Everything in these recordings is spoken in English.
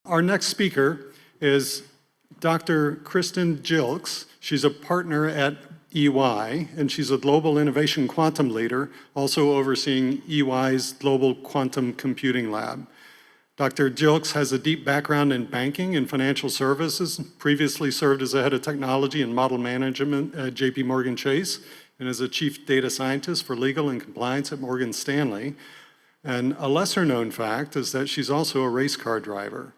Our next speaker is Dr. Kristin Gilkes. She's a partner at EY, and she's a global innovation quantum leader, also overseeing EY's Global Quantum Computing Lab. Dr. Gilkes has a deep background in banking and financial services, previously served as the head of technology and model management at JP Morgan Chase, and as a chief data scientist for legal and compliance at Morgan Stanley. And a lesser known fact is that she's also a race car driver.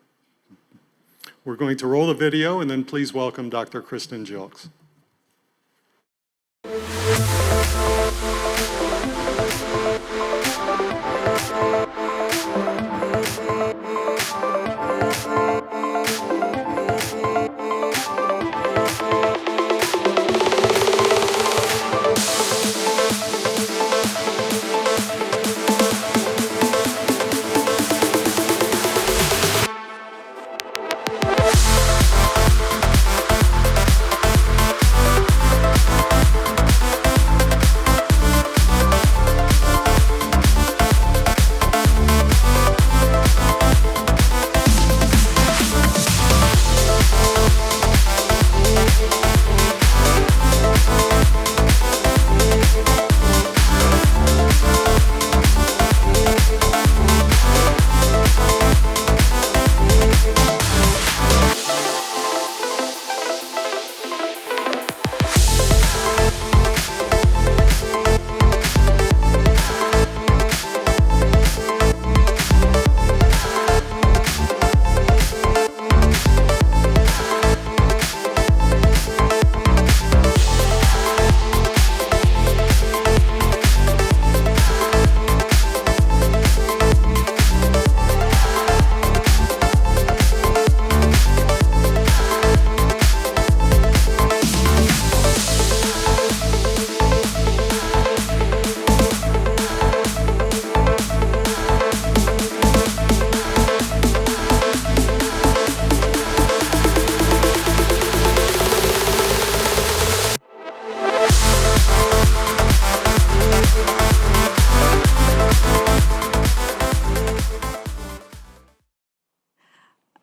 We're going to roll the video, and then please welcome Dr. Kristin Gilkes.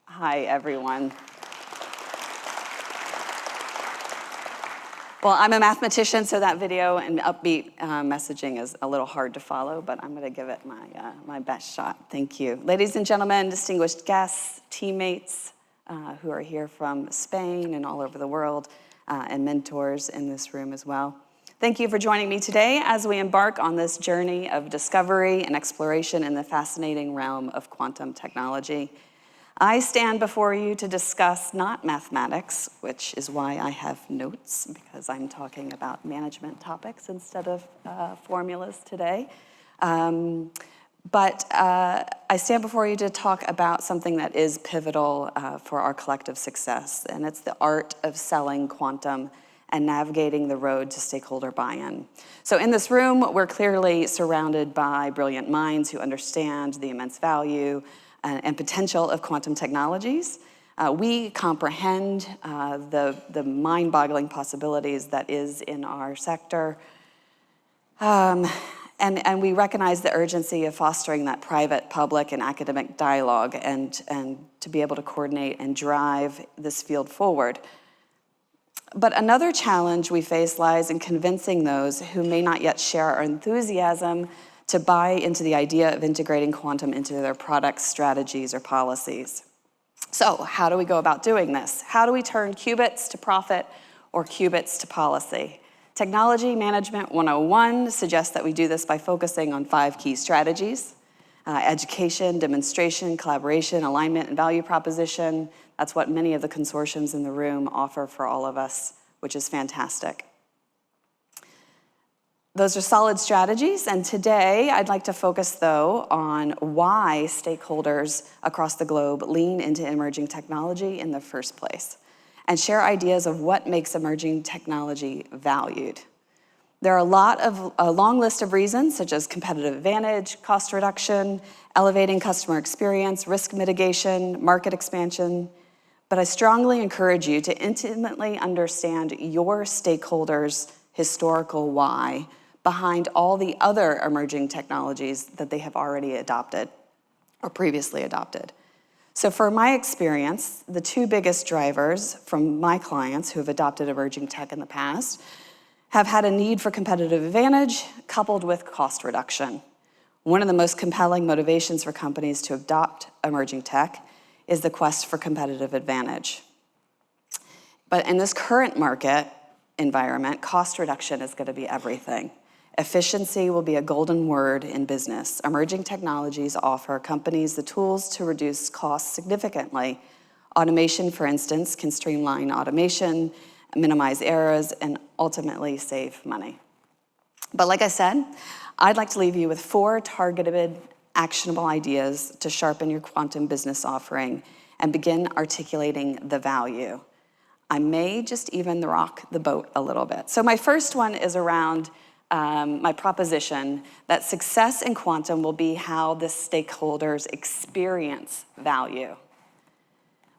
Hi, everyone. Well, I'm a mathematician, so that video and upbeat messaging is a little hard to follow, but I'm going to give it my best shot. Thank you. Ladies and gentlemen, distinguished guests, teammates who are here from Spain and all over the world, and mentors in this room as well. Thank you for joining me today as we embark on this journey of discovery and exploration in the fascinating realm of quantum technology. I stand before you to discuss not mathematics, which is why I have notes, because I'm talking about management topics instead of formulas today. But I stand before you to talk about something that is pivotal for our collective success, and it's the art of selling quantum and navigating the road to stakeholder buy-in. So in this room, we're clearly surrounded by brilliant minds who understand the immense value and potential of quantum technologies. We comprehend the mind-boggling possibilities that is in our sector. And we recognize the urgency of fostering that private, public, and academic dialogue and to be able to coordinate and drive this field forward. But another challenge we face lies in convincing those who may not yet share our enthusiasm to buy into the idea of integrating quantum into their products, strategies, or policies. So how do we go about doing this? How do we turn qubits to profit or qubits to policy? Technology Management 101 suggests that we do this by focusing on 5 key strategies: education, demonstration, collaboration, alignment, and value proposition. That's what many of the consortiums in the room offer for all of us, which is fantastic. Those are solid strategies, and today I'd like to focus, though, on why stakeholders across the globe lean into emerging technology in the first place, and share ideas of what makes emerging technology valued. There are a long list of reasons, such as competitive advantage, cost reduction, elevating customer experience, risk mitigation, market expansion, but I strongly encourage you to intimately understand your stakeholders' historical why behind all the other emerging technologies that they have already adopted or previously adopted. So for my experience, the two biggest drivers from my clients who have adopted emerging tech in the past have had a need for competitive advantage coupled with cost reduction. One of the most compelling motivations for companies to adopt emerging tech is the quest for competitive advantage. But in this current market environment, cost reduction is going to be everything. Efficiency will be a golden word in business. Emerging technologies offer companies the tools to reduce costs significantly. Automation, for instance, can streamline automation, minimize errors, and ultimately save money. But like I said, I'd like to leave you with 4 targeted, actionable ideas to sharpen your quantum business offering and begin articulating the value. I may just even rock the boat a little bit. So my first one is around my proposition that success in quantum will be how the stakeholders experience value.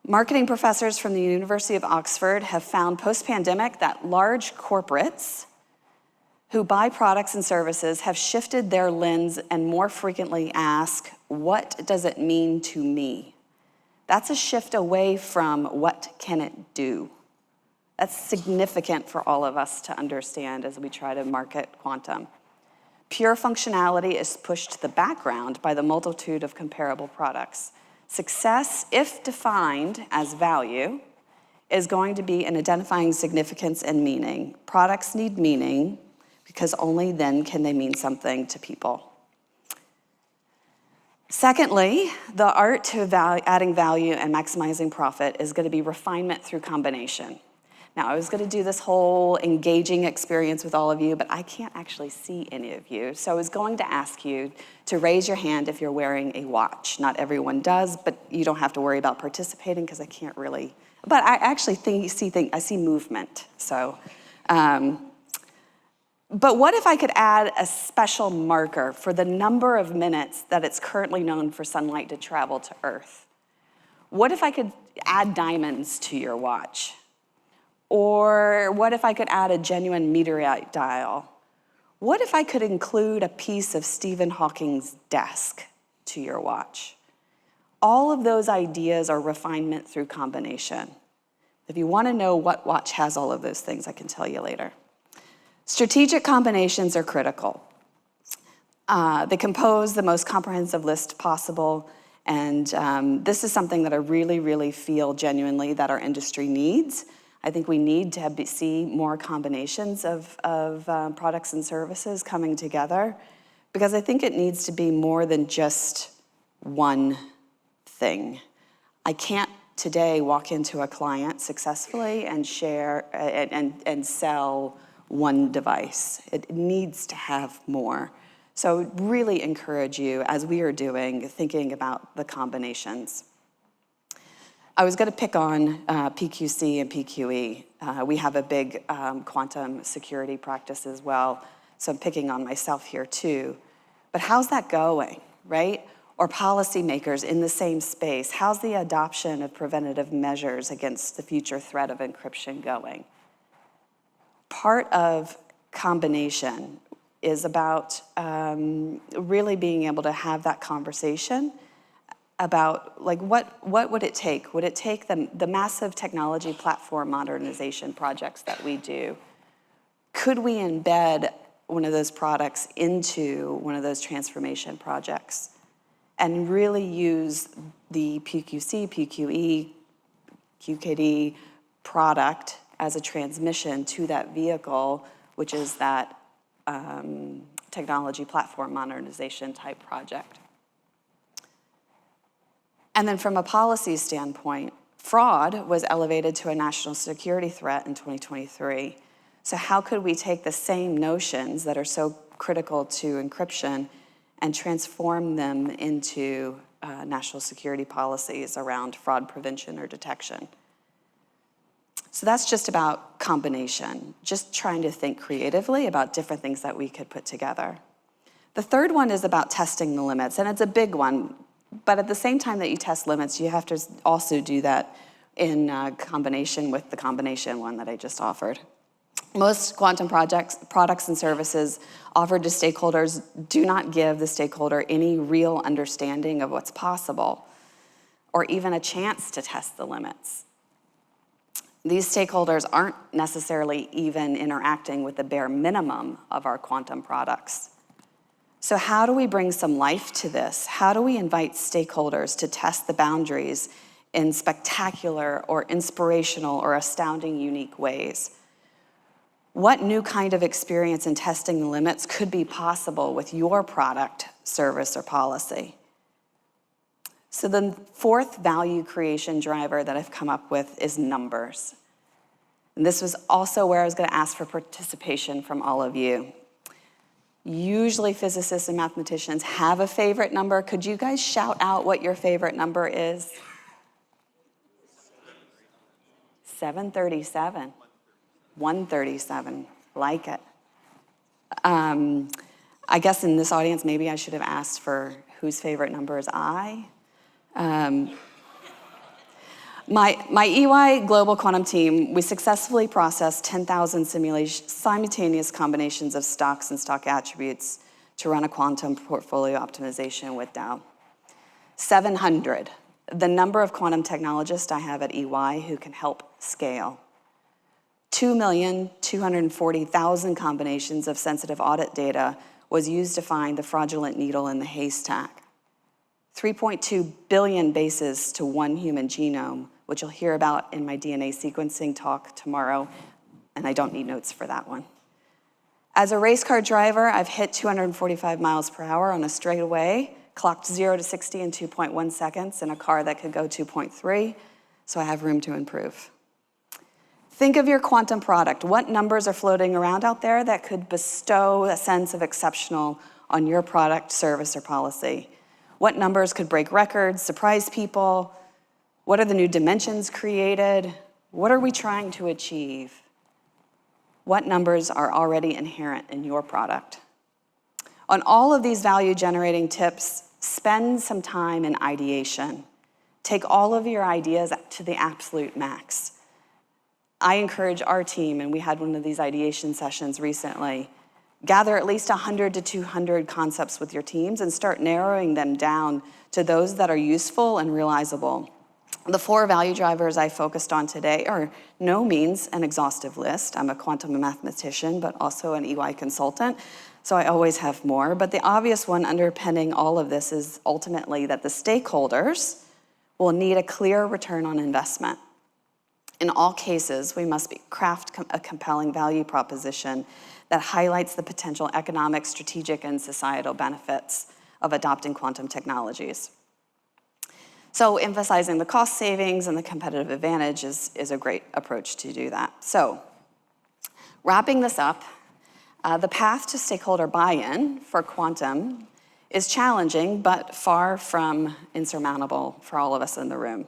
Marketing professors from the University of Oxford have found post-pandemic that large corporates who buy products and services have shifted their lens and more frequently ask, what does it mean to me? That's a shift away from what can it do? That's significant for all of us to understand as we try to market quantum. Pure functionality is pushed to the background by the multitude of comparable products. Success, if defined as value, is going to be in identifying significance and meaning. Products need meaning because only then can they mean something to people. Secondly, the art to adding value and maximizing profit is going to be refinement through combination. Now, I was going to do this whole engaging experience with all of you, but I can't actually see any of you. So I was going to ask you to raise your hand if you're wearing a watch. Not everyone does, but you don't have to worry about participating because I can't really. But I actually I see movement. So, but what if I could add a special marker for the number of minutes that it's currently known for sunlight to travel to Earth? What if I could add diamonds to your watch? Or what if I could add a genuine meteorite dial? What if I could include a piece of Stephen Hawking's desk to your watch? All of those ideas are refinement through combination. If you want to know what watch has all of those things, I can tell you later. Strategic combinations are critical. They compose the most comprehensive list possible, and this is something that I really, really feel genuinely that our industry needs. I think we need to see more combinations of products and services coming together because I think it needs to be more than just one thing. I can't today walk into a client successfully and share and sell one device. It needs to have more. So I would really encourage you, as we are doing, thinking about the combinations. I was going to pick on PQC and PQE. We have a big quantum security practice as well, so I'm picking on myself here too. But how's that going, right? Or policymakers in the same space, how's the adoption of preventative measures against the future threat of encryption going? Part of combination is about really being able to have that conversation about like what would it take? Would it take the massive technology platform modernization projects that we do? Could we embed one of those products into one of those transformation projects and really use the PQC, PQE, QKD product as a transmission to that vehicle, which is that technology platform modernization type project? And then from a policy standpoint, fraud was elevated to a national security threat in 2023. So how could we take the same notions that are so critical to encryption and transform them into national security policies around fraud prevention or detection? So that's just about combination, just trying to think creatively about different things that we could put together. The third one is about testing the limits, and it's a big one. But at the same time that you test limits, you have to also do that in combination with the combination one that I just offered. Most quantum products and services offered to stakeholders do not give the stakeholder any real understanding of what's possible or even a chance to test the limits. These stakeholders aren't necessarily even interacting with the bare minimum of our quantum products. So how do we bring some life to this? How do we invite stakeholders to test the boundaries in spectacular or inspirational or astounding unique ways? What new kind of experience in testing the limits could be possible with your product, service, or policy? So the fourth value creation driver that I've come up with is numbers. And this was also where I was going to ask for participation from all of you. Usually physicists and mathematicians have a favorite number. Could you guys shout out what your favorite number is? 737. 137. Like it. I guess in this audience, maybe I should have asked for whose favorite number is I. My EY Global Quantum team, we successfully processed 10,000 simultaneous combinations of stocks and stock attributes to run a quantum portfolio optimization with Dow. 700, the number of quantum technologists I have at EY who can help scale. 2,240,000 combinations of sensitive audit data was used to find the fraudulent needle in the haystack. 3.2 billion bases to one human genome, which you'll hear about in my DNA sequencing talk tomorrow, and I don't need notes for that one. As a race car driver, I've hit 245 miles per hour on a straightaway, clocked 0 to 60 in 2.1 seconds in a car that could go 2.3, so I have room to improve. Think of your quantum product. What numbers are floating around out there that could bestow a sense of exceptional on your product, service, or policy? What numbers could break records, surprise people? What are the new dimensions created? What are we trying to achieve? What numbers are already inherent in your product? On all of these value-generating tips, spend some time in ideation. Take all of your ideas to the absolute max. I encourage our team, and we had one of these ideation sessions recently, gather at least 100 to 200 concepts with your teams and start narrowing them down to those that are useful and realizable. The 4 value drivers I focused on today are no means an exhaustive list. I'm a quantum mathematician, but also an EY consultant, so I always have more. But the obvious one underpinning all of this is ultimately that the stakeholders will need a clear return on investment. In all cases, we must craft a compelling value proposition that highlights the potential economic, strategic, and societal benefits of adopting quantum technologies. So emphasizing the cost savings and the competitive advantage is a great approach to do that. So wrapping this up, the path to stakeholder buy-in for quantum is challenging, but far from insurmountable for all of us in the room.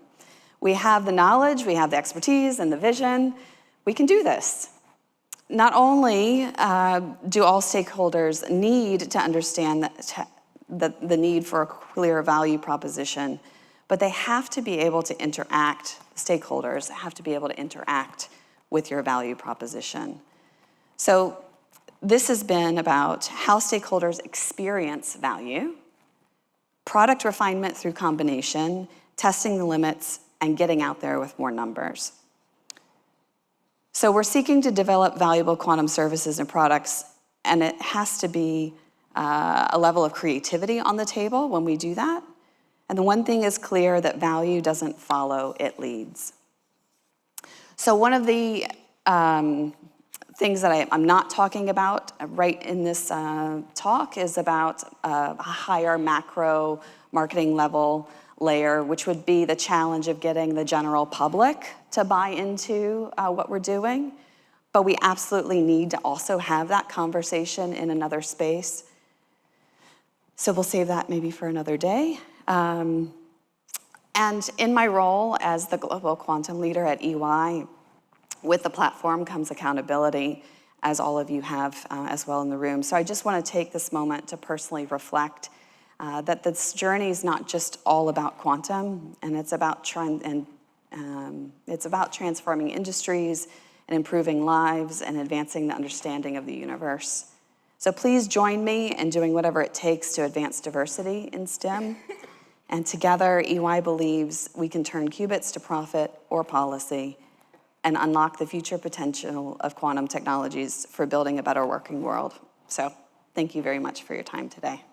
We have the knowledge, we have the expertise and the vision. We can do this. Not only do all stakeholders need to understand the need for a clear value proposition, but they have to be able to interact, stakeholders have to be able to interact with your value proposition. So this has been about how stakeholders experience value, product refinement through combination, testing the limits, and getting out there with more numbers. So we're seeking to develop valuable quantum services and products, and it has to be a level of creativity on the table when we do that. And the one thing is clear, that value doesn't follow, it leads. So one of the things that I'm not talking about right in this talk is about a higher macro marketing level layer, which would be the challenge of getting the general public to buy into what we're doing. But we absolutely need to also have that conversation in another space. So we'll save that maybe for another day. And in my role as the global quantum leader at EY, with the platform comes accountability, as all of you have as well in the room. So I just want to take this moment to personally reflect that this journey is not just all about quantum, and it's about transforming industries and improving lives and advancing the understanding of the universe. So please join me in doing whatever it takes to advance diversity in STEM And together, EY believes we can turn qubits to profit or policy and unlock the future potential of quantum technologies for building a better working world. So thank you very much for your time today.